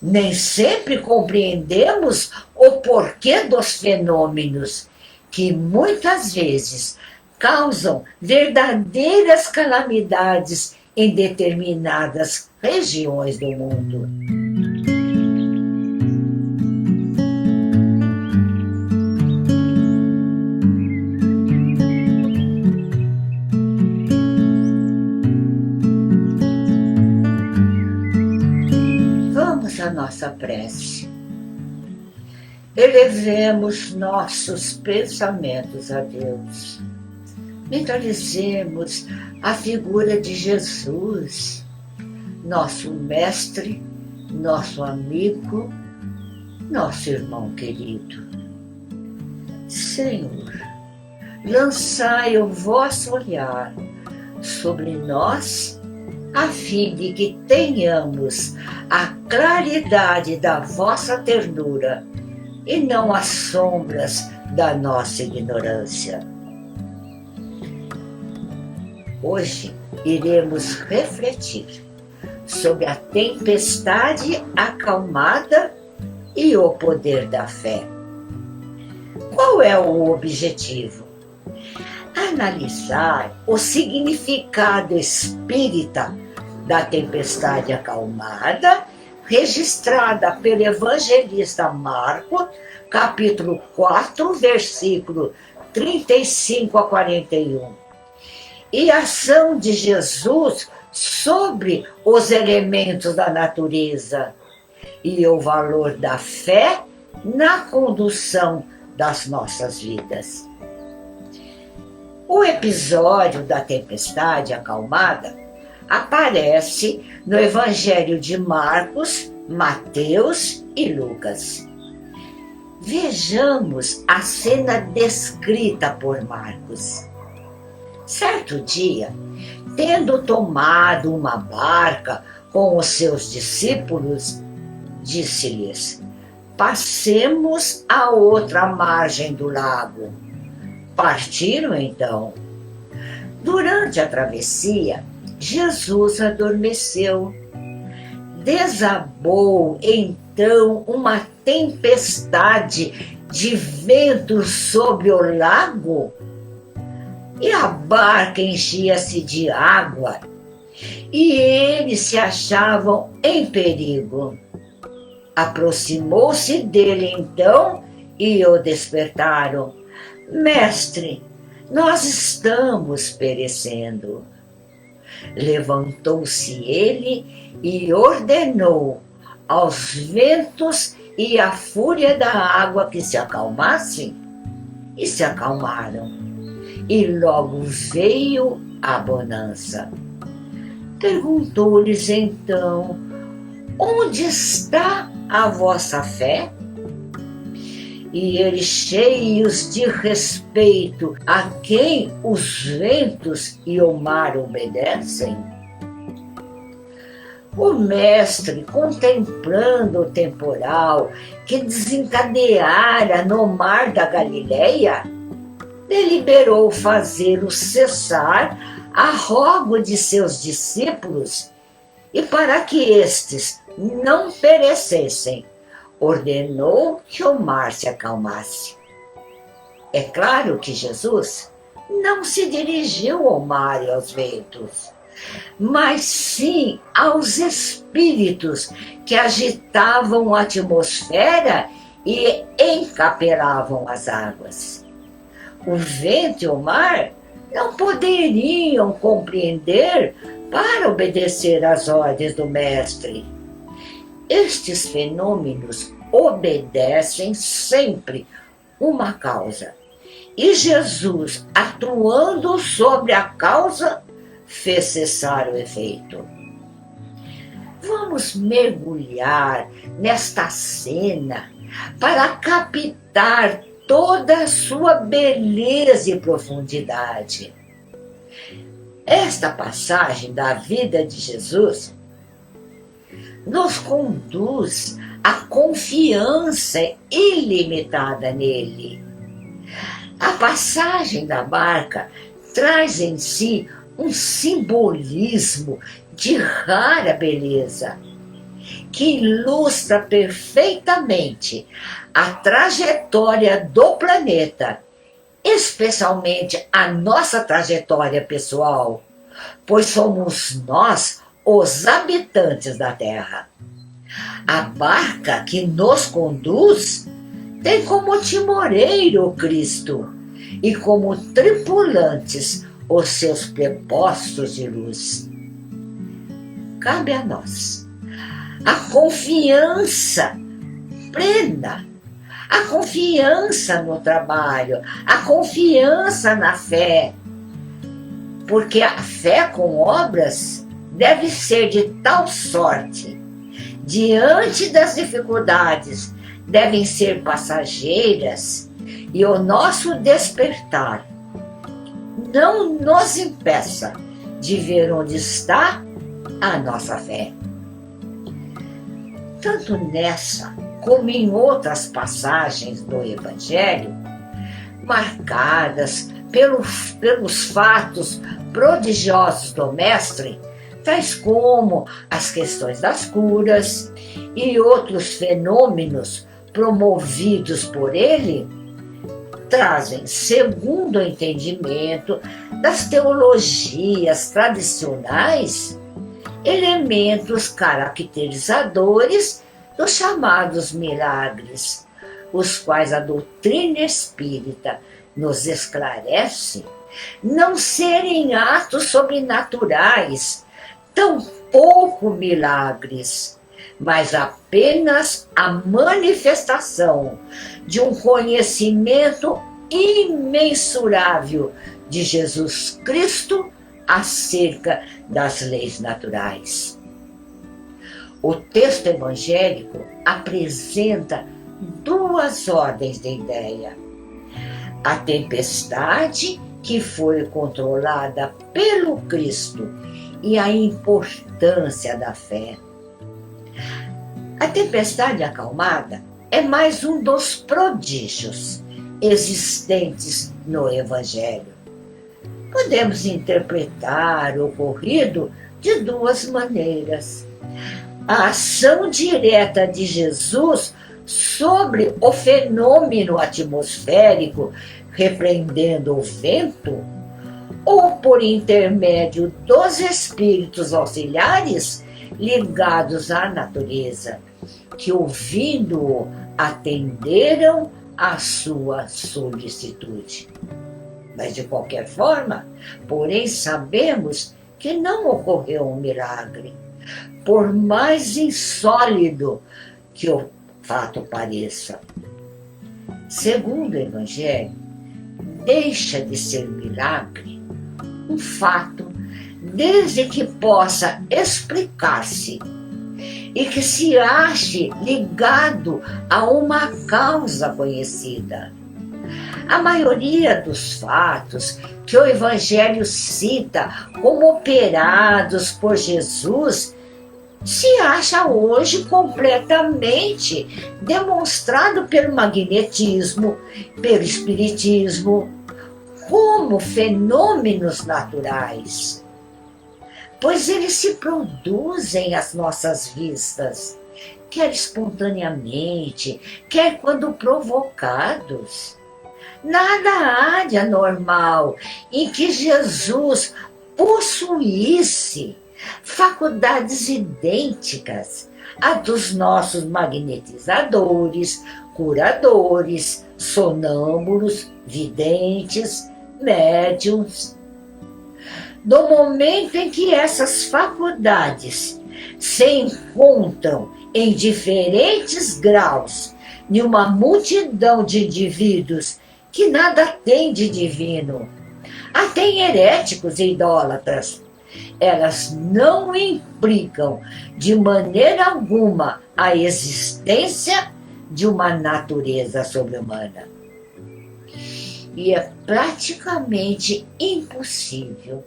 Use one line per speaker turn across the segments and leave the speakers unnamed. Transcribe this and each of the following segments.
Nem sempre compreendemos o porquê dos fenômenos, que muitas vezes causam verdadeiras calamidades em determinadas regiões do mundo. Vamos à nossa prece. Elevemos nossos pensamentos a Deus. Mentalizemos a figura de Jesus, nosso mestre, nosso amigo, nosso irmão querido. Senhor, lançai o vosso olhar sobre nós, a fim de que tenhamos a claridade da vossa ternura e não as sombras da nossa ignorância. Hoje iremos refletir sobre a tempestade acalmada e o poder da fé. Qual é o objetivo? Analisar o significado espírita da tempestade acalmada, registrada pelo evangelista Marcos, capítulo 4, versículo 35 a 41. E a ação de Jesus sobre os elementos da natureza e o valor da fé na condução das nossas vidas. O episódio da tempestade acalmada aparece no Evangelho de Marcos, Mateus e Lucas. Vejamos a cena descrita por Marcos. Certo dia, tendo tomado uma barca com os seus discípulos, disse-lhes: passemos à outra margem do lago. Partiram então. Durante a travessia, Jesus adormeceu. Desabou então uma tempestade de vento sobre o lago, e a barca enchia-se de água, e eles se achavam em perigo. Aproximou-se dele então e o despertaram: Mestre, nós estamos perecendo. Levantou-se ele e ordenou aos ventos e à fúria da água que se acalmassem, e se acalmaram. E logo veio a bonança. Perguntou-lhes então: onde está a vossa fé? E eles, cheios de respeito a quem os ventos e o mar obedecem, o mestre, contemplando o temporal que desencadeara no mar da Galileia, deliberou fazê-lo cessar a rogo de seus discípulos, e para que estes não perecessem, ordenou que o mar se acalmasse. É claro que Jesus não se dirigiu ao mar e aos ventos, mas sim aos espíritos que agitavam a atmosfera e encapelavam as águas. O vento e o mar não poderiam compreender para obedecer às ordens do mestre. Estes fenômenos obedecem sempre uma causa. E Jesus, atuando sobre a causa, fez cessar o efeito. Vamos mergulhar nesta cena para captar toda a sua beleza e profundidade. Esta passagem da vida de Jesus nos conduz à confiança ilimitada nele. A passagem da barca traz em si um simbolismo de rara beleza, que ilustra perfeitamente a trajetória do planeta, especialmente a nossa trajetória pessoal, pois somos nós os habitantes da Terra. A barca que nos conduz tem como timoreiro Cristo e como tripulantes os seus prepostos de luz. Cabe a nós a confiança plena, a confiança no trabalho, a confiança na fé, porque a fé com obras deve ser de tal sorte, diante das dificuldades, devem ser passageiras, e o nosso despertar não nos impeça de ver onde está a nossa fé. Tanto nessa como em outras passagens do Evangelho, marcadas pelos fatos prodigiosos do Mestre, tais como as questões das curas e outros fenômenos promovidos por ele, trazem, segundo o entendimento das teologias tradicionais, elementos caracterizadores dos chamados milagres, os quais a doutrina espírita nos esclarece não serem atos sobrenaturais, tampouco milagres, mas apenas a manifestação de um conhecimento imensurável de Jesus Cristo acerca das leis naturais. O texto evangélico apresenta duas ordens de ideia: a tempestade, que foi controlada pelo Cristo, e a importância da fé. A tempestade acalmada é mais um dos prodígios existentes no Evangelho. Podemos interpretar o ocorrido de duas maneiras: a ação direta de Jesus sobre o fenômeno atmosférico, repreendendo o vento, ou por intermédio dos espíritos auxiliares ligados à natureza, que, ouvindo-o, atenderam à sua solicitude. Mas, de qualquer forma, porém, sabemos que não ocorreu um milagre, por mais insólito que o fato pareça. Segundo o Evangelho, deixa de ser milagre um fato desde que possa explicar-se e que se ache ligado a uma causa conhecida. A maioria dos fatos que o Evangelho cita como operados por Jesus se acha hoje completamente demonstrado pelo magnetismo, pelo espiritismo, como fenômenos naturais, pois eles se produzem às nossas vistas, quer espontaneamente, quer quando provocados. Nada há de anormal em que Jesus possuísse faculdades idênticas à dos nossos magnetizadores, curadores, sonâmbulos, videntes, médiuns. No momento em que essas faculdades se encontram em diferentes graus em uma multidão de indivíduos que nada têm de divino, até heréticos e idólatras, elas não implicam de maneira alguma a existência de uma natureza sobre-humana. E é praticamente impossível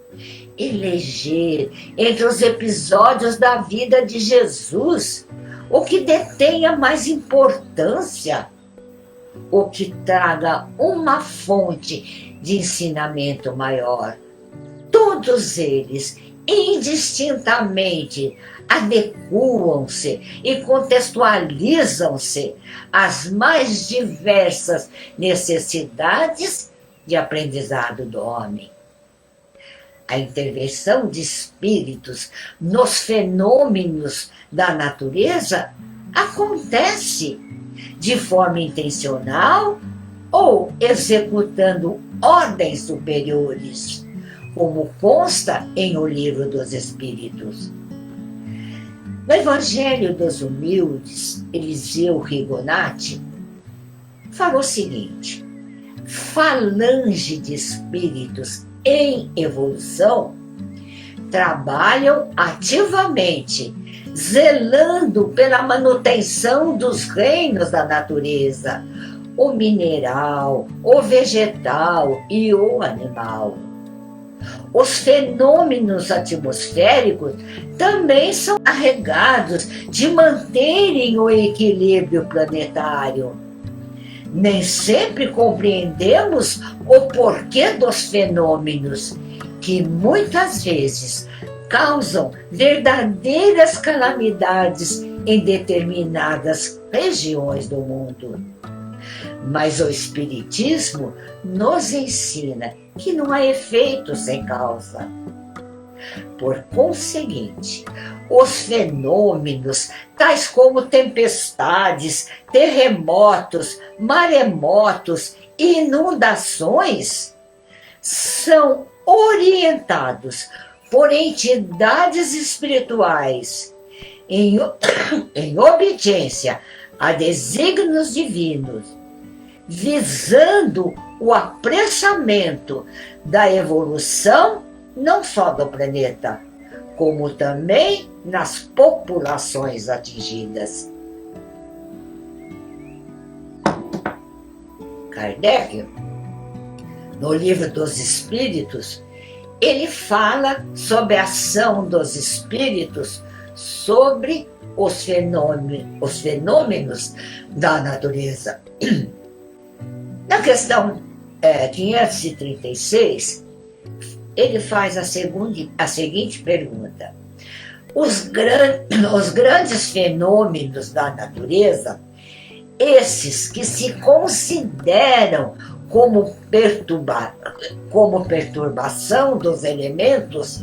eleger entre os episódios da vida de Jesus o que detenha mais importância, o que traga uma fonte de ensinamento maior. Todos eles, indistintamente, adequam-se e contextualizam-se às mais diversas necessidades de aprendizado do homem. A intervenção de espíritos nos fenômenos da natureza acontece de forma intencional ou executando ordens superiores, como consta em O Livro dos Espíritos. No Evangelho dos Humildes, Eliseu Rigonati falou o seguinte: falange de espíritos em evolução trabalham ativamente, zelando pela manutenção dos reinos da natureza, o mineral, o vegetal e o animal. Os fenômenos atmosféricos também são carregados de manterem o equilíbrio planetário. Nem sempre compreendemos o porquê dos fenômenos, que muitas vezes causam verdadeiras calamidades em determinadas regiões do mundo. Mas o Espiritismo nos ensina que não há efeito sem causa. Por conseguinte, os fenômenos, tais como tempestades, terremotos, maremotos e inundações, são orientados por entidades espirituais em obediência a desígnios divinos, visando o apressamento da evolução não só do planeta, como também nas populações atingidas. Kardec, no Livro dos Espíritos, ele fala sobre a ação dos espíritos sobre os fenômenos da natureza. Na questão 536, ele faz a seguinte pergunta: os grandes fenômenos da natureza, esses que se consideram como perturbação dos elementos,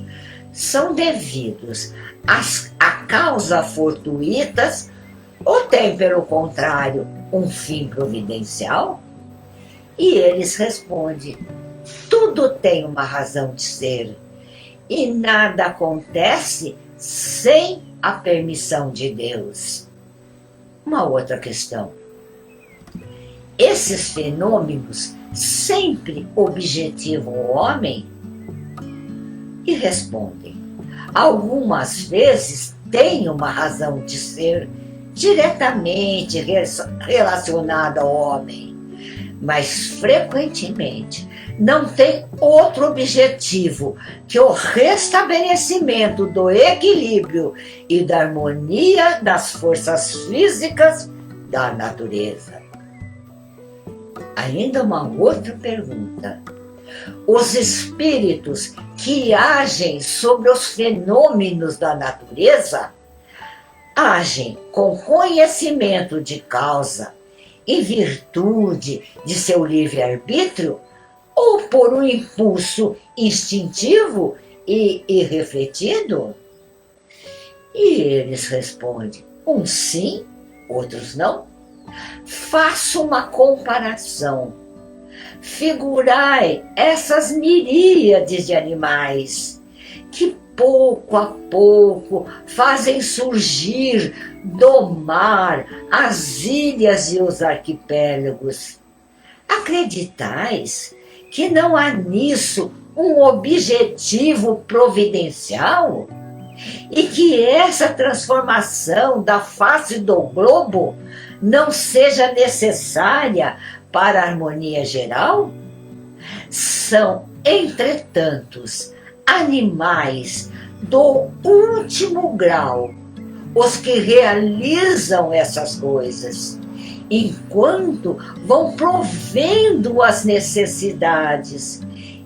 são devidos a causas fortuitas ou têm, pelo contrário, um fim providencial? E eles respondem: tudo tem uma razão de ser, e nada acontece sem a permissão de Deus. Uma outra questão: esses fenômenos sempre objetivam o homem? E respondem: algumas vezes têm uma razão de ser diretamente relacionada ao homem, mas frequentemente não tem outro objetivo que o restabelecimento do equilíbrio e da harmonia das forças físicas da natureza. Ainda uma outra pergunta: os espíritos que agem sobre os fenômenos da natureza agem com conhecimento de causa, em virtude de seu livre-arbítrio, ou por um impulso instintivo e irrefletido? E eles respondem: uns sim, outros não. Faço uma comparação. Figurai essas miríades de animais que pouco a pouco fazem surgir do mar as ilhas e os arquipélagos. Acreditais que não há nisso um objetivo providencial? E que essa transformação da face do globo não seja necessária para a harmonia geral? São, entretanto, animais do último grau os que realizam essas coisas, enquanto vão provendo as necessidades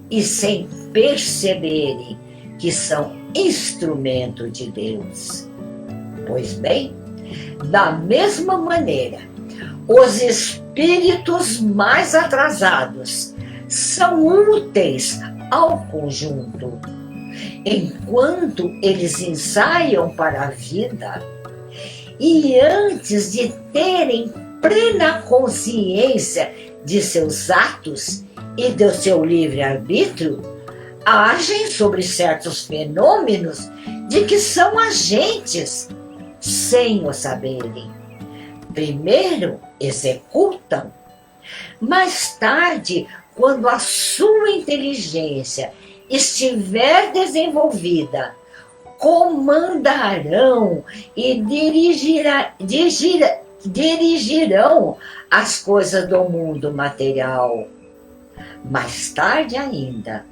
e sem perceberem que são instrumento de Deus. Pois bem, da mesma maneira, os espíritos mais atrasados são úteis ao conjunto. Enquanto eles ensaiam para a vida, e antes de terem plena consciência de seus atos e do seu livre-arbítrio, agem sobre certos fenômenos de que são agentes, sem o saberem. Primeiro executam, mais tarde, quando a sua inteligência estiver desenvolvida, comandarão e dirigirão as coisas do mundo material. Mais tarde ainda,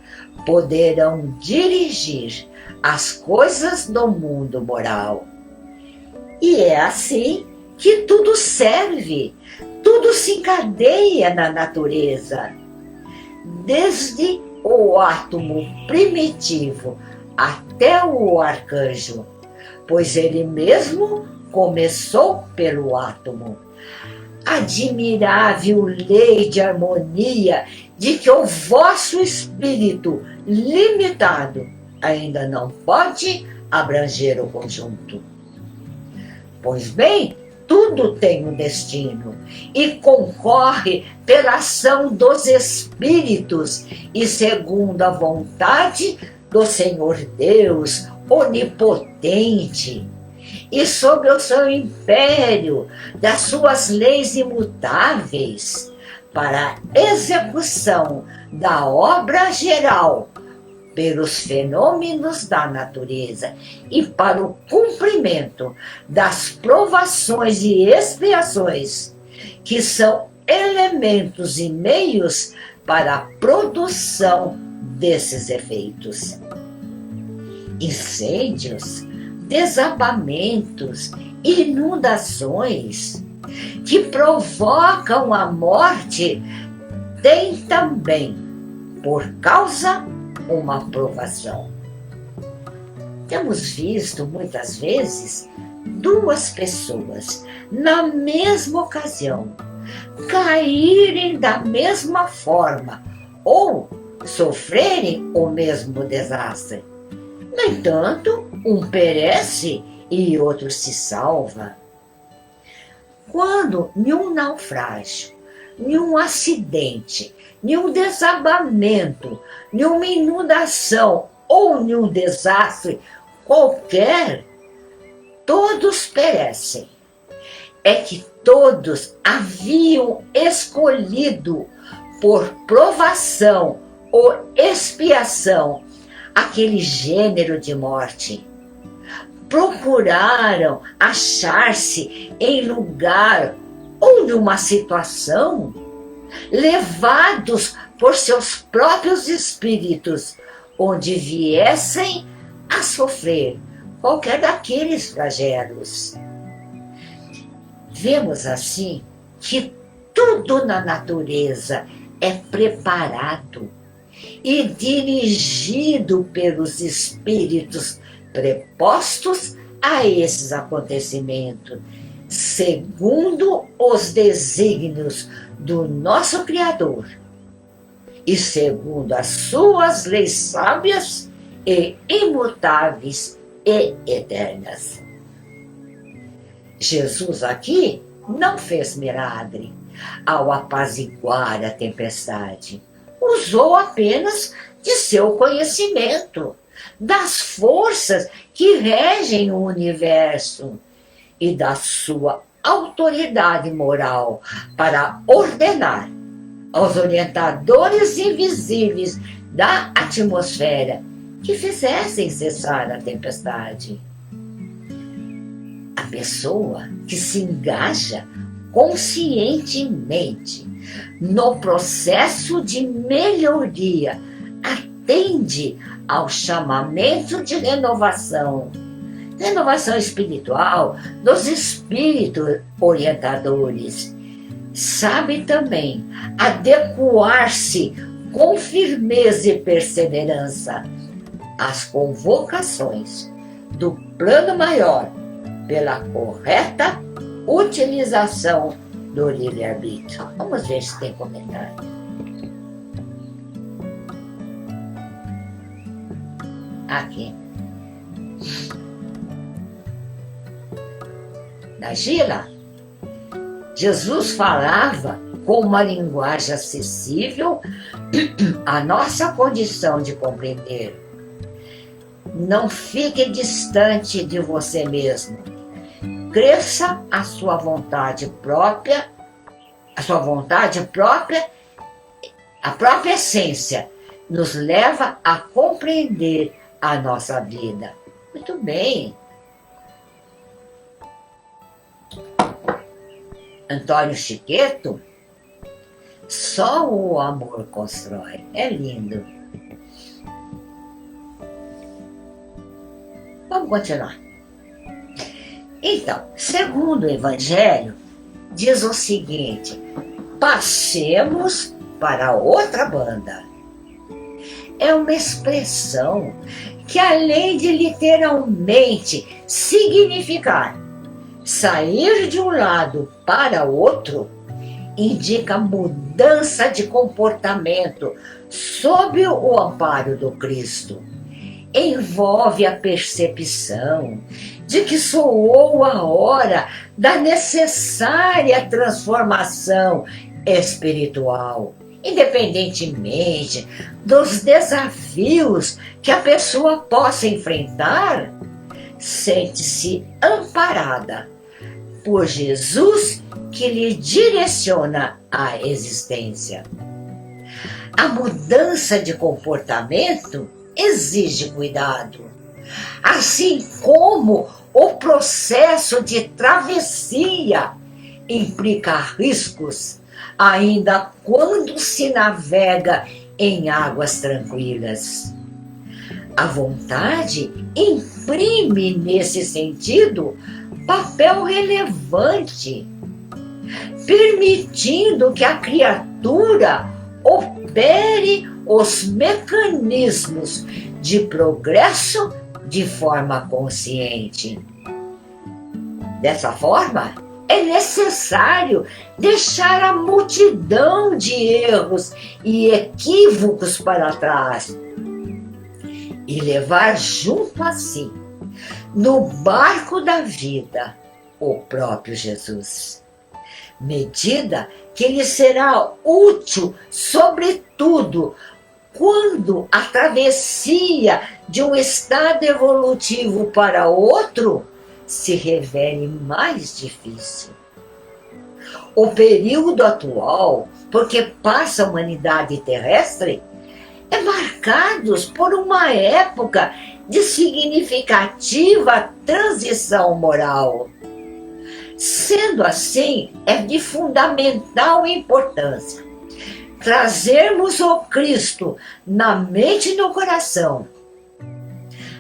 poderão dirigir as coisas do mundo moral. E é assim que tudo serve, tudo se encadeia na natureza. Desde o átomo primitivo até o arcanjo, pois ele mesmo começou pelo átomo. Admirável lei de harmonia de que o vosso espírito limitado ainda não pode abranger o conjunto. Pois bem, tudo tem um destino e concorre pela ação dos espíritos e segundo a vontade do Senhor Deus onipotente, e sob o seu império das suas leis imutáveis, para a execução da obra geral pelos fenômenos da natureza e para o cumprimento das provações e expiações, que são elementos e meios para a produção desses efeitos. Incêndios, desabamentos, inundações que provocam a morte têm também, por causa, uma provação. Temos visto muitas vezes duas pessoas na mesma ocasião caírem da mesma forma ou sofrerem o mesmo desastre. No entanto, um perece e outro se salva. Quando nenhum naufrágio, nenhum acidente, nenhum desabamento, nenhuma inundação ou nenhum desastre qualquer, todos perecem, é que todos haviam escolhido por provação ou expiação aquele gênero de morte. Procuraram achar-se em lugar ou numa situação levados por seus próprios espíritos, onde viessem a sofrer qualquer daqueles flagelos. Vemos assim que tudo na natureza é preparado e dirigido pelos espíritos prepostos a esses acontecimentos, segundo os desígnios do nosso Criador e segundo as suas leis sábias e imutáveis e eternas. Jesus aqui não fez milagre ao apaziguar a tempestade. Usou apenas de seu conhecimento, das forças que regem o universo e da sua autoridade moral para ordenar aos orientadores invisíveis da atmosfera que fizessem cessar a tempestade. A pessoa que se engaja conscientemente no processo de melhoria atende ao chamamento de renovação espiritual dos espíritos orientadores. Sabe também adequar-se com firmeza e perseverança às convocações do plano maior pela correta utilização do livre-arbítrio. Vamos ver se tem comentário. Aqui. Da Gila, Jesus falava com uma linguagem acessível à nossa condição de compreender. Não fique distante de você mesmo. Cresça a sua vontade própria, a própria essência nos leva a compreender a nossa vida. Muito bem. Antônio Chiqueto, só o amor constrói. É lindo. Vamos continuar. Então, segundo o Evangelho, diz o seguinte: passemos para outra banda. É uma expressão que, além de literalmente significar sair de um lado para outro, indica mudança de comportamento sob o amparo do Cristo. Envolve a percepção de que soou a hora da necessária transformação espiritual, independentemente dos desafios que a pessoa possa enfrentar. Sente-se amparada por Jesus, que lhe direciona a existência. A mudança de comportamento exige cuidado, assim como o processo de travessia implica riscos, ainda quando se navega em águas tranquilas. A vontade imprime, nesse sentido, papel relevante, permitindo que a criatura opere os mecanismos de progresso de forma consciente. Dessa forma, é necessário deixar a multidão de erros e equívocos para trás e levar junto a si, no barco da vida, o próprio Jesus. Medida que lhe será útil, sobretudo, quando a travessia de um estado evolutivo para outro se revele mais difícil. O período atual, porque passa a humanidade terrestre, é marcado por uma época de significativa transição moral. Sendo assim, é de fundamental importância trazermos o Cristo na mente e no coração,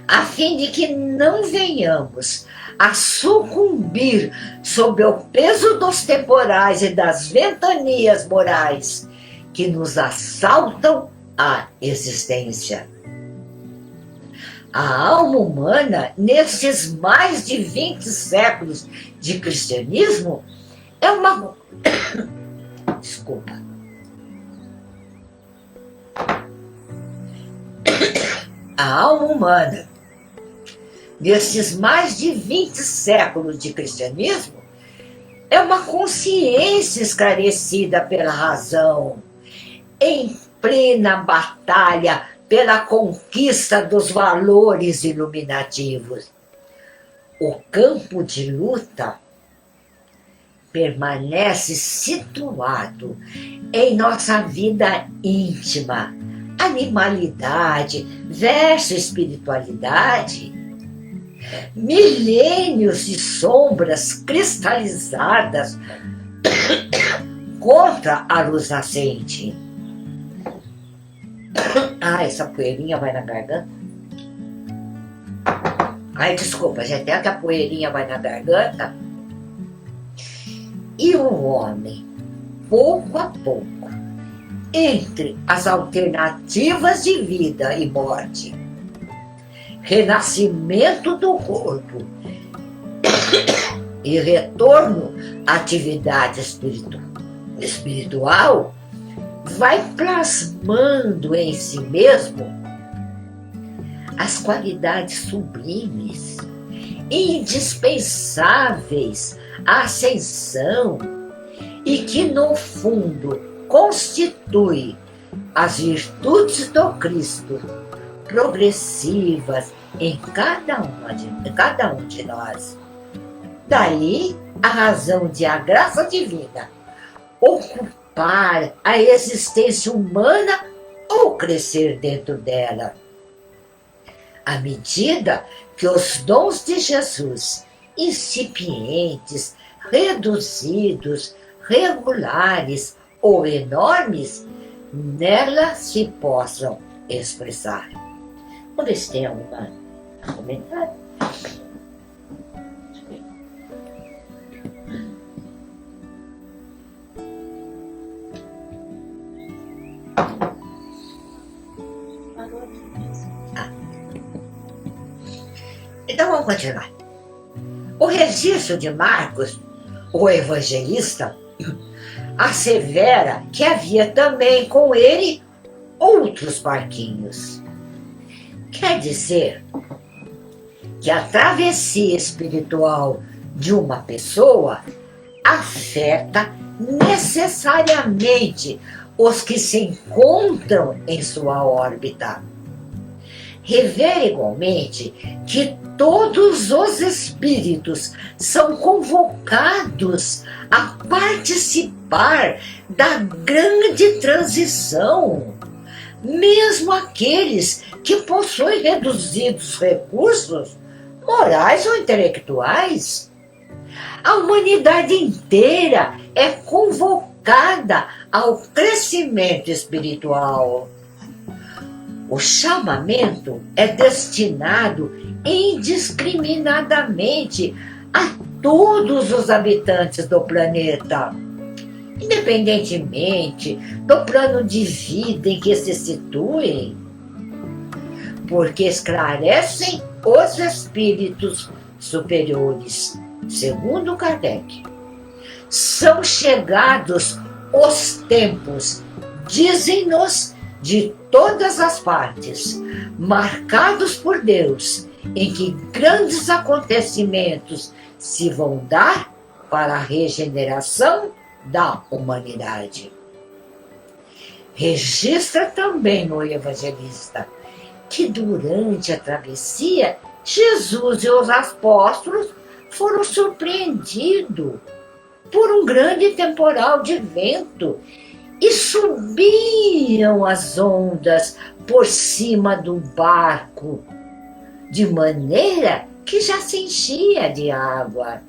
a fim de que não venhamos a sucumbir sob o peso dos temporais e das ventanias morais que nos assaltam a existência. A alma humana, nesses mais de 20 séculos de cristianismo, é uma... Desculpa. A alma humana, nesses mais de 20 séculos de cristianismo, é uma consciência esclarecida pela razão, em plena batalha pela conquista dos valores iluminativos. O campo de luta permanece situado em nossa vida íntima, animalidade versus espiritualidade, milênios de sombras cristalizadas contra a luz nascente. Essa poeirinha vai na garganta. Desculpa, já até que a poeirinha vai na garganta. E o homem, pouco a pouco, entre as alternativas de vida e morte, renascimento do corpo e retorno à atividade espiritual, vai plasmando em si mesmo as qualidades sublimes, indispensáveis à ascensão e que, no fundo, constitui as virtudes do Cristo progressivas em cada um de nós. Daí a razão de a graça divina ocupar a existência humana ou crescer dentro dela. À medida que os dons de Jesus, incipientes, reduzidos, regulares ou enormes, nela se possam expressar. Vamos ver se tem algum comentário. Então vamos continuar. O registro de Marcos, o evangelista, assevera que havia também com ele outros barquinhos. Quer dizer que a travessia espiritual de uma pessoa afeta necessariamente os que se encontram em sua órbita. Revela igualmente que todos os espíritos são convocados a participar da grande transição, mesmo aqueles que possuem reduzidos recursos morais ou intelectuais. A humanidade inteira é convocada ao crescimento espiritual. O chamamento é destinado indiscriminadamente a todos os habitantes do planeta, independentemente do plano de vida em que se situem, porque esclarecem os espíritos superiores, segundo Kardec. São chegados os tempos, dizem-nos, de todas as partes, marcados por Deus, em que grandes acontecimentos se vão dar para a regeneração da humanidade. Registra também no evangelista que durante a travessia, Jesus e os apóstolos foram surpreendidos por um grande temporal de vento e subiam as ondas por cima do barco, de maneira que já se enchia de água.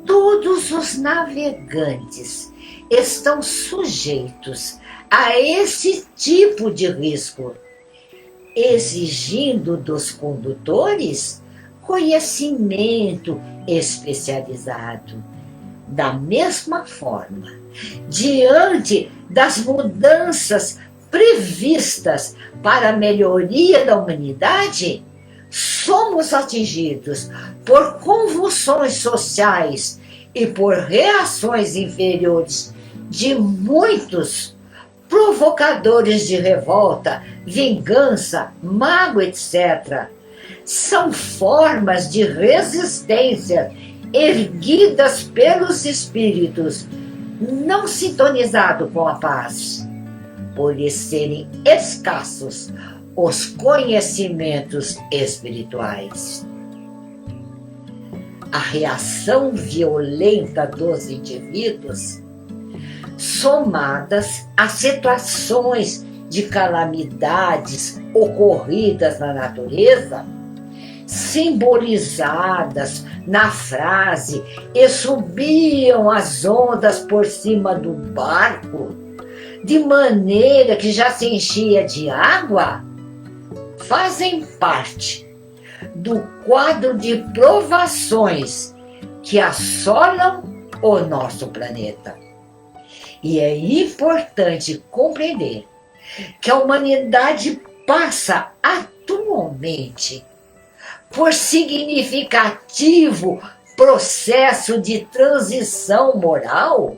Todos os navegantes estão sujeitos a esse tipo de risco, exigindo dos condutores conhecimento especializado. Da mesma forma, diante das mudanças previstas para a melhoria da humanidade, somos atingidos por convulsões sociais e por reações inferiores de muitos provocadores de revolta, vingança, mágoa, etc. São formas de resistência erguidas pelos espíritos, não sintonizados com a paz, por lhes serem escassos os conhecimentos espirituais. A reação violenta dos indivíduos, somadas a situações de calamidades ocorridas na natureza, simbolizadas na frase "e subiam as ondas por cima do barco", de maneira que já se enchia de água, fazem parte do quadro de provações que assolam o nosso planeta. E é importante compreender que a humanidade passa atualmente por significativo processo de transição moral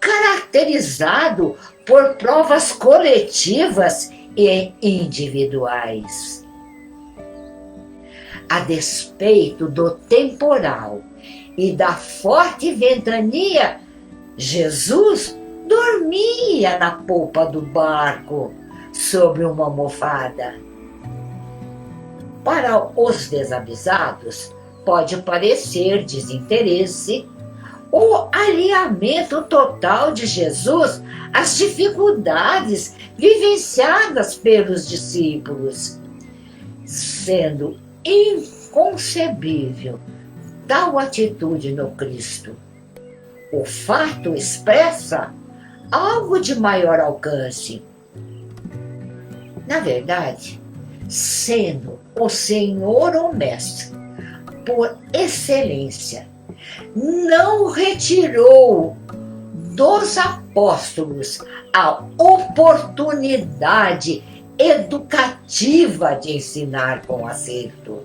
caracterizado por provas coletivas e individuais. A despeito do temporal e da forte ventania, Jesus dormia na polpa do barco, sobre uma almofada. Para os desavisados, pode parecer desinteresse ou alinhamento total de Jesus às dificuldades vivenciadas pelos discípulos, sendo inconcebível tal atitude no Cristo. O fato expressa algo de maior alcance. Na verdade, sendo o Senhor ou Mestre, por excelência, não retirou dos apóstolos a oportunidade educativa de ensinar com acerto.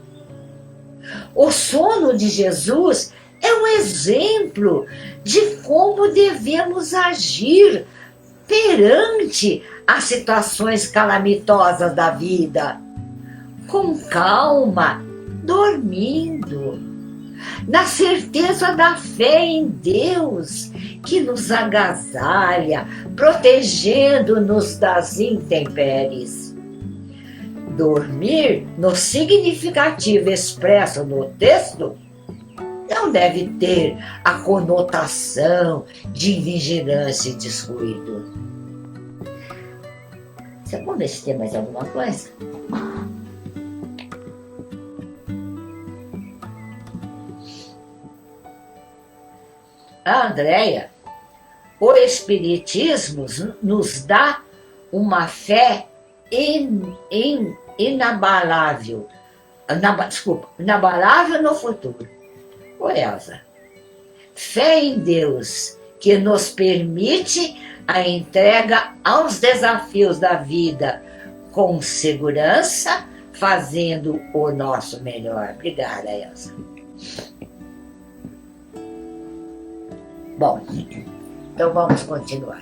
O sono de Jesus é um exemplo de como devemos agir perante as situações calamitosas da vida, com calma, dormindo, na certeza da fé em Deus, que nos agasalha, protegendo-nos das intempéries. Dormir, no significativo expresso no texto, não deve ter a conotação de vigilância e descuido. Vamos ver se tem mais alguma coisa? A Andréia, o Espiritismo nos dá uma fé inabalável. Inabalável no futuro. Ô Elza, fé em Deus que nos permite a entrega aos desafios da vida com segurança, fazendo o nosso melhor. Obrigada, Elza. Bom, então vamos continuar.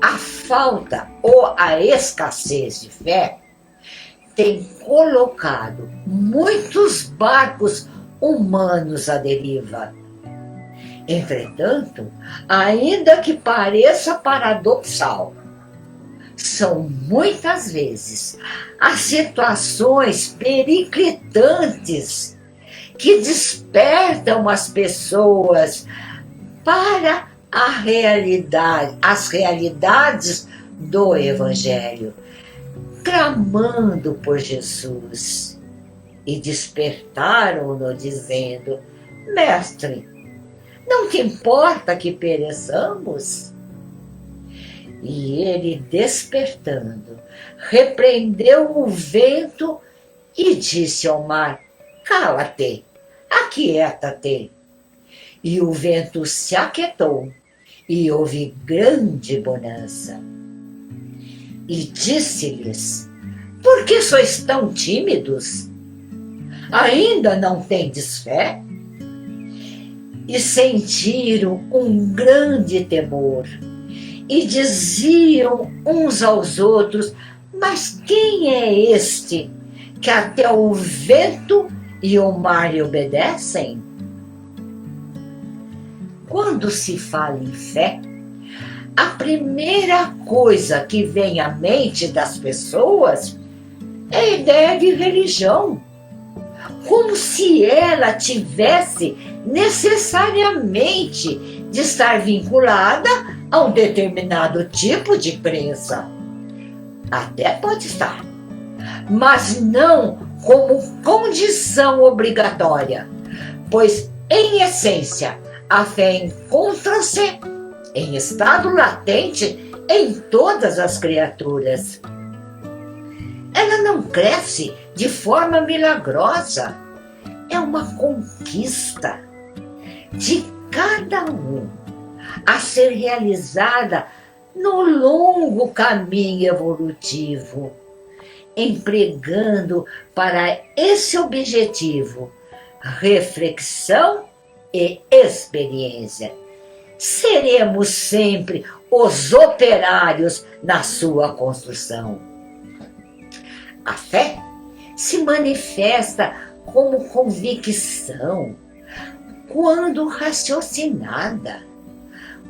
A falta ou a escassez de fé tem colocado muitos barcos humanos à deriva. Entretanto, ainda que pareça paradoxal, são muitas vezes as situações periclitantes que despertam as pessoas para as realidades do Evangelho, clamando por Jesus, e despertaram-no dizendo: Mestre, não te importa que pereçamos? E ele, despertando, repreendeu o vento e disse ao mar: Cala-te, aquieta-te. E o vento se aquietou, e houve grande bonança. E disse-lhes: Por que sois tão tímidos? Ainda não tendes fé? E sentiram um grande temor, e diziam uns aos outros: Mas quem é este que até o vento e o mar lhe obedecem? Quando se fala em fé, a primeira coisa que vem à mente das pessoas é a ideia de religião, como se ela tivesse necessariamente de estar vinculada a um determinado tipo de crença. Até pode estar, mas não como condição obrigatória, pois, em essência, a fé encontra-se em estado latente em todas as criaturas. Ela não cresce de forma milagrosa. É uma conquista de cada um a ser realizada no longo caminho evolutivo, empregando para esse objetivo reflexão e experiência. Seremos sempre os operários na sua construção. A fé se manifesta como convicção quando raciocinada,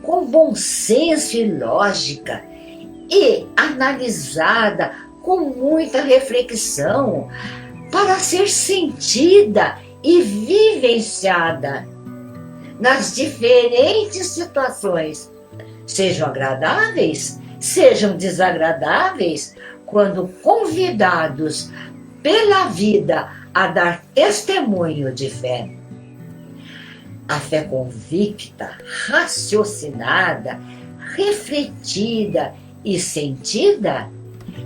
com bom senso e lógica, e analisada com muita reflexão, para ser sentida e vivenciada nas diferentes situações, sejam agradáveis, sejam desagradáveis, quando convidados pela vida a dar testemunho de fé. A fé convicta, raciocinada, refletida e sentida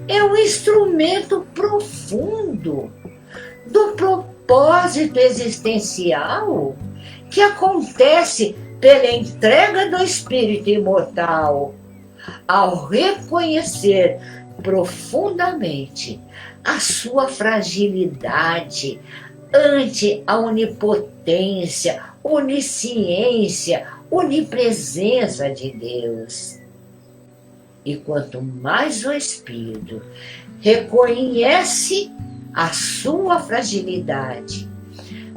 é um instrumento profundo do propósito existencial que acontece pela entrega do espírito imortal ao reconhecer profundamente a sua fragilidade ante a onipotência, onisciência, onipresença de Deus. E quanto mais o espírito reconhece a sua fragilidade,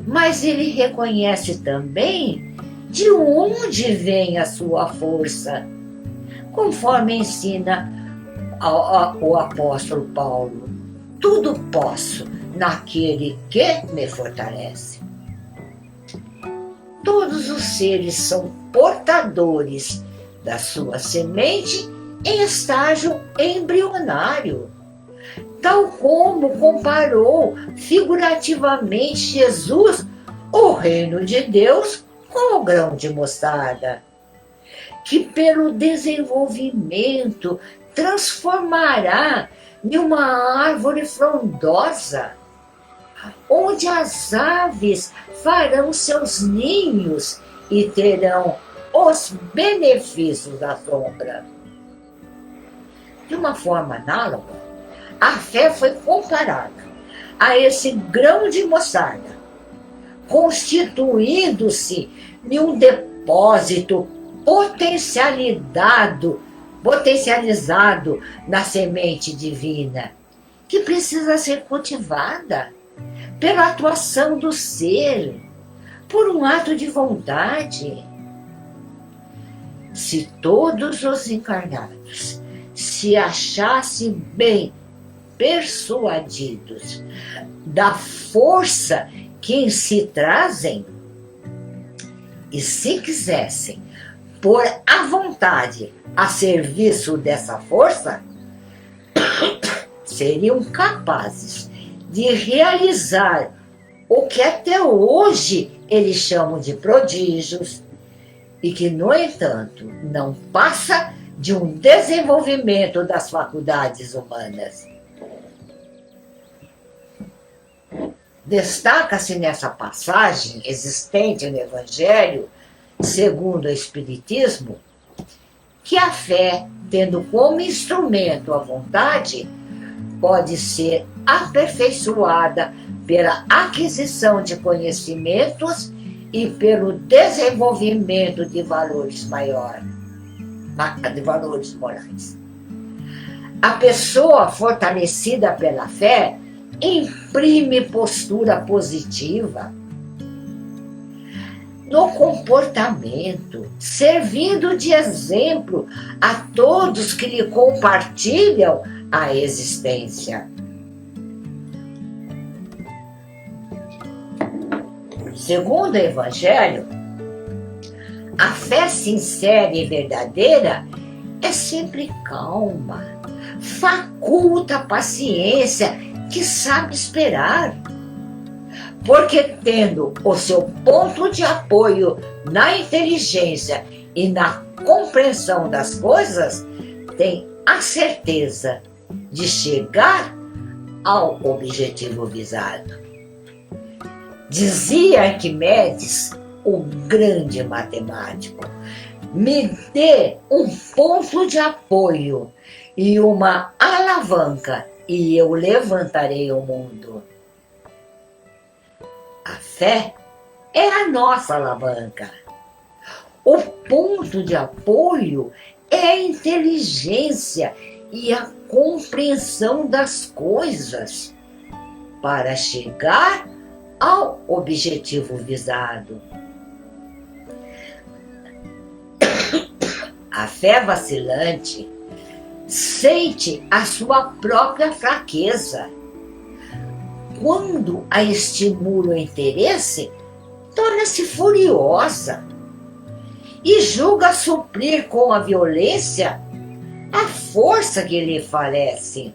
mas ele reconhece também de onde vem a sua força, conforme ensina o apóstolo Paulo: tudo posso naquele que me fortalece. Todos os seres são portadores da sua semente em estágio embrionário, tal como comparou figurativamente Jesus o reino de Deus com o grão de mostarda, que pelo desenvolvimento transformará em uma árvore frondosa, onde as aves farão seus ninhos e terão os benefícios da sombra. De uma forma análoga, a fé foi comparada a esse grão de mostarda, constituindo-se em um depósito potencializado na semente divina, que precisa ser cultivada pela atuação do ser, por um ato de vontade. Se todos os encarnados se achassem bem persuadidos da força que em si trazem, e se quisessem pôr a vontade a serviço dessa força, seriam capazes de realizar o que até hoje eles chamam de prodígios, e que, no entanto, não passa de um desenvolvimento das faculdades humanas. Destaca-se nessa passagem existente no Evangelho, segundo o Espiritismo, que a fé, tendo como instrumento a vontade, pode ser aperfeiçoada pela aquisição de conhecimentos e pelo desenvolvimento de valores maiores, de valores morais. A pessoa fortalecida pela fé imprime postura positiva no comportamento, servindo de exemplo a todos que lhe compartilham a existência. Segundo o Evangelho, a fé sincera e verdadeira é sempre calma, faculta a paciência que sabe esperar, porque tendo o seu ponto de apoio na inteligência e na compreensão das coisas, tem a certeza de chegar ao objetivo visado. Dizia Arquimedes, o grande matemático: me dê um ponto de apoio e uma alavanca e eu levantarei o mundo. A fé é a nossa alavanca. O ponto de apoio é a inteligência e a compreensão das coisas para chegar ao objetivo visado. A fé vacilante sente a sua própria fraqueza. Quando a estimula o interesse, torna-se furiosa e julga suprir com a violência a força que lhe falece.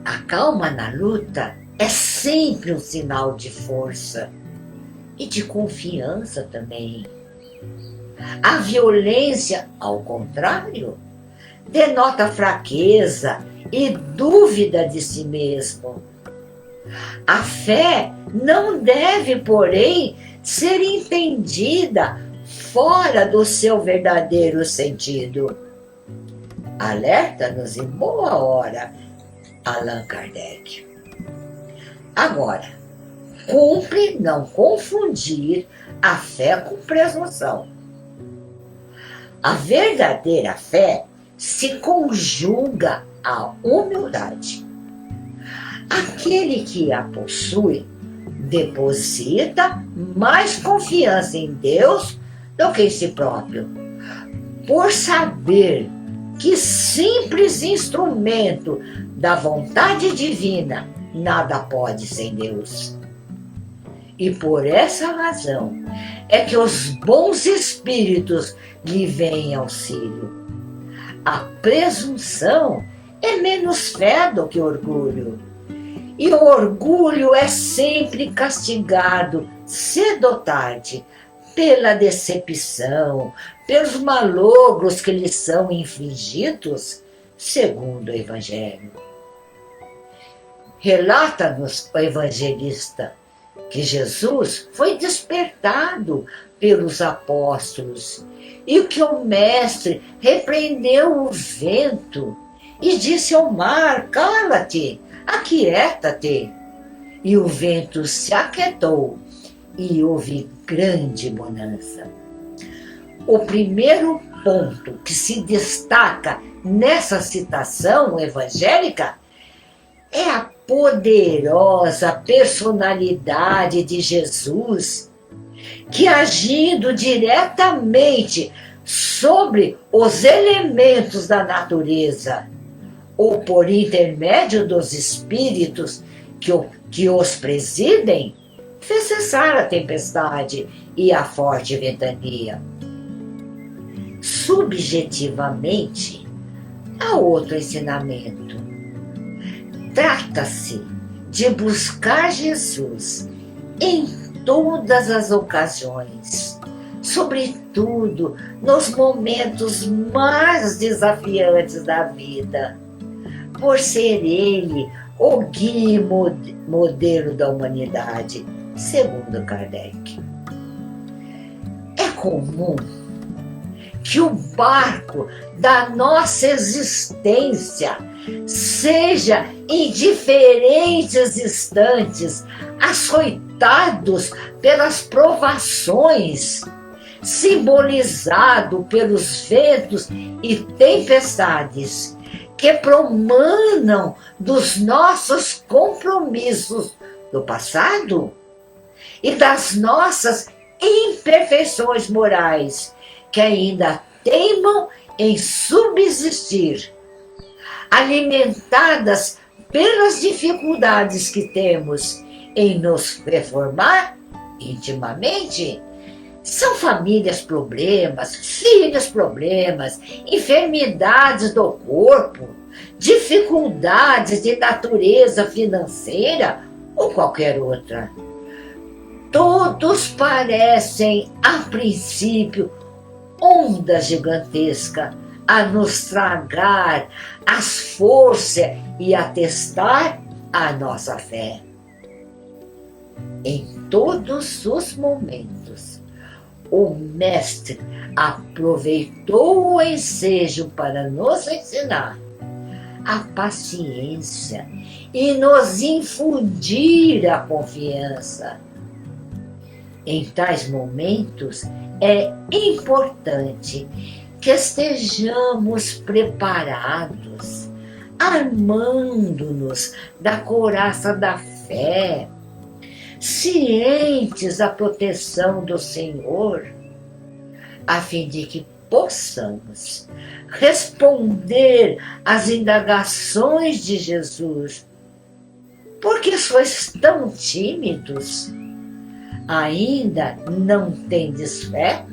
A calma na luta é sempre um sinal de força e de confiança também. A violência, ao contrário, denota fraqueza e dúvida de si mesmo. A fé não deve, porém, ser entendida fora do seu verdadeiro sentido. Alerta-nos em boa hora Allan Kardec. Agora, cumpre não confundir a fé com presunção. A verdadeira fé se conjuga à humildade. Aquele que a possui deposita mais confiança em Deus do que em si próprio, por saber que simples instrumento da vontade divina nada pode sem Deus. E por essa razão é que os bons espíritos lhe vêm em auxílio. A presunção é menos fé do que orgulho. E o orgulho é sempre castigado, cedo ou tarde, pela decepção, pelos malogros que lhe são infligidos, segundo o Evangelho. Relata-nos o evangelista que Jesus foi despertado pelos apóstolos e que o mestre repreendeu o vento e disse ao mar: cala-te, aquieta-te. E o vento se aquietou e houve grande bonança. O primeiro ponto que se destaca nessa citação evangélica é a poderosa personalidade de Jesus, que, agindo diretamente sobre os elementos da natureza, ou por intermédio dos espíritos que os presidem, fez cessar a tempestade e a forte ventania. Subjetivamente, há outro ensinamento. Trata-se de buscar Jesus em todas as ocasiões, sobretudo nos momentos mais desafiantes da vida, por ser ele o guia e modelo da humanidade, segundo Kardec. É comum que o barco da nossa existência seja em diferentes instantes açoitados pelas provações, simbolizado pelos ventos e tempestades que promanam dos nossos compromissos do passado e das nossas imperfeições morais que ainda teimam em subsistir, alimentadas pelas dificuldades que temos em nos reformar intimamente. São famílias problemas, filhos problemas, enfermidades do corpo, dificuldades de natureza financeira ou qualquer outra. Todos parecem, a princípio, onda gigantesca a nos tragar as forças e a testar a nossa fé. Em todos os momentos, o Mestre aproveitou o ensejo para nos ensinar a paciência e nos infundir a confiança. Em tais momentos, é importante que estejamos preparados, armando-nos da couraça da fé, cientes da proteção do Senhor, a fim de que possamos responder às indagações de Jesus. Por que sois tão tímidos? Ainda não tendes fé?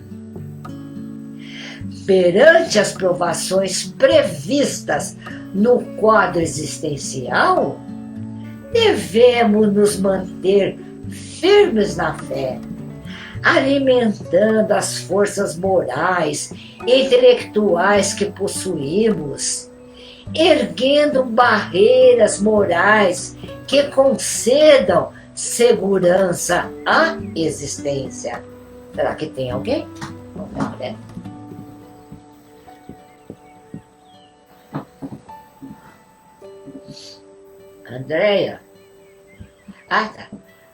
Perante as provações previstas no quadro existencial, devemos nos manter firmes na fé, alimentando as forças morais e intelectuais que possuímos, erguendo barreiras morais que concedam segurança à existência. Será que tem alguém? Não, né? Andréia. Ah, tá.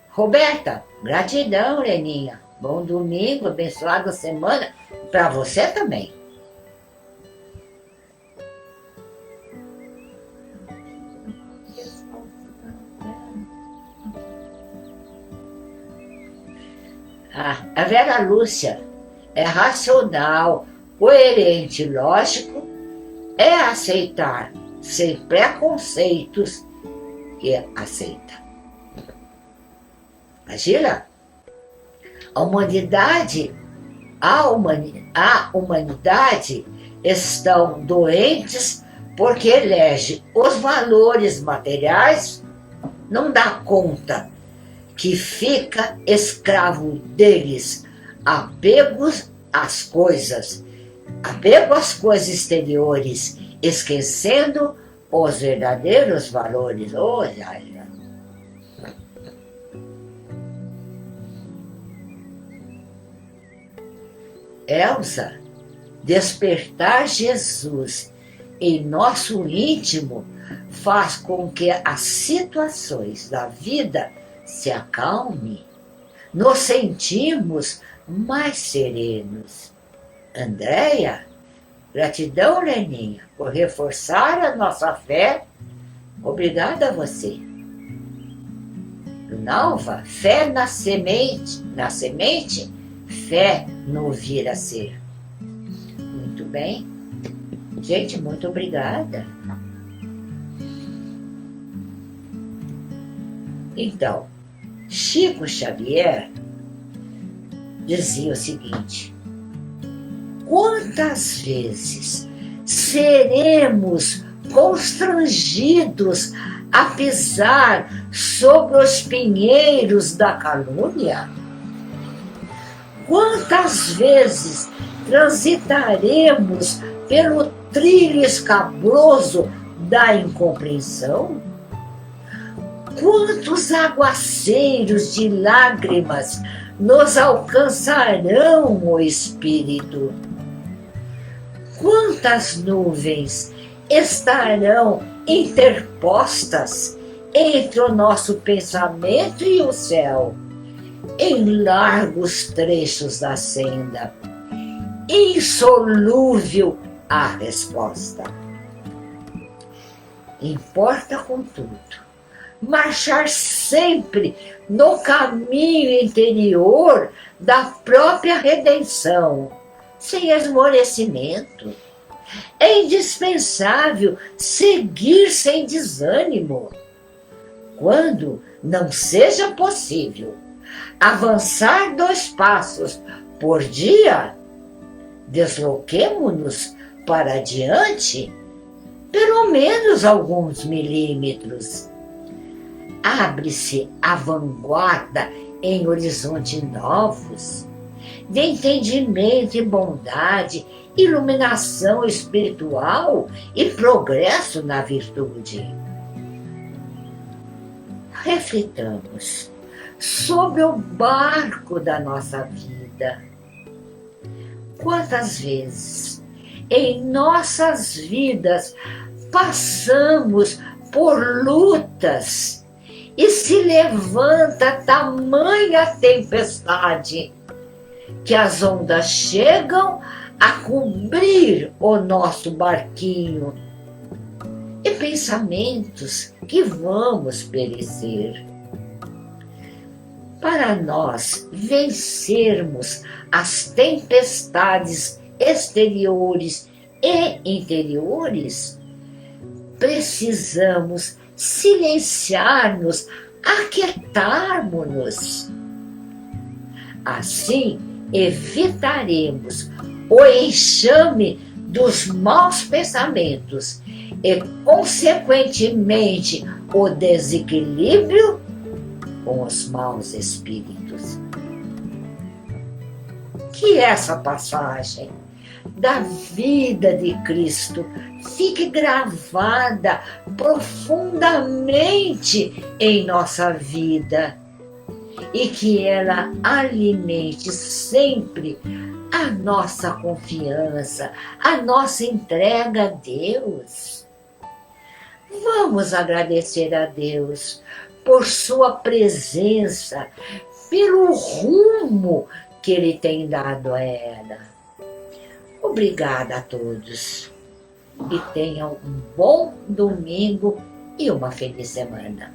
Roberta, gratidão, Leninha. Bom domingo, abençoada semana para você também. Ah, a Vera Lúcia é racional, coerente, lógico, é aceitar sem preconceitos que aceita. Imagina, a humanidade estão doentes porque elege os valores materiais, não dá conta que fica escravo deles, apegos às coisas exteriores, esquecendo os verdadeiros valores. Oh, Jaira. Elsa, despertar Jesus em nosso íntimo faz com que as situações da vida se acalmem, nos sentimos mais serenos. Andréia, gratidão, Leninha, por reforçar a nossa fé. Obrigada a você. Nalva, fé na semente, fé no vir a ser. Muito bem. Gente, muito obrigada. Então, Chico Xavier dizia o seguinte: quantas vezes seremos constrangidos a pisar sobre os pinheiros da calúnia? Quantas vezes transitaremos pelo trilho escabroso da incompreensão? Quantos aguaceiros de lágrimas nos alcançarão o espírito? Quantas nuvens estarão interpostas entre o nosso pensamento e o céu, em largos trechos da senda, insolúvel a resposta. Importa, contudo, marchar sempre no caminho interior da própria redenção, sem esmorecimento. É indispensável seguir sem desânimo. Quando não seja possível avançar 2 passos por dia, desloquemo-nos para adiante pelo menos alguns milímetros. Abre-se a vanguarda em horizontes novos, de entendimento e bondade, iluminação espiritual e progresso na virtude. Reflitamos sobre o barco da nossa vida. Quantas vezes em nossas vidas passamos por lutas e se levanta tamanha tempestade que as ondas chegam a cobrir o nosso barquinho e pensamentos que vamos perecer. Para nós vencermos as tempestades exteriores e interiores, precisamos silenciar-nos, aquietarmos-nos. Assim, evitaremos o enxame dos maus pensamentos e, consequentemente, o desequilíbrio com os maus espíritos. Que essa passagem da vida de Cristo fique gravada profundamente em nossa vida e que ela alimente sempre a nossa confiança, a nossa entrega a Deus. Vamos agradecer a Deus por sua presença, pelo rumo que Ele tem dado a ela. Obrigada a todos e tenham um bom domingo e uma feliz semana.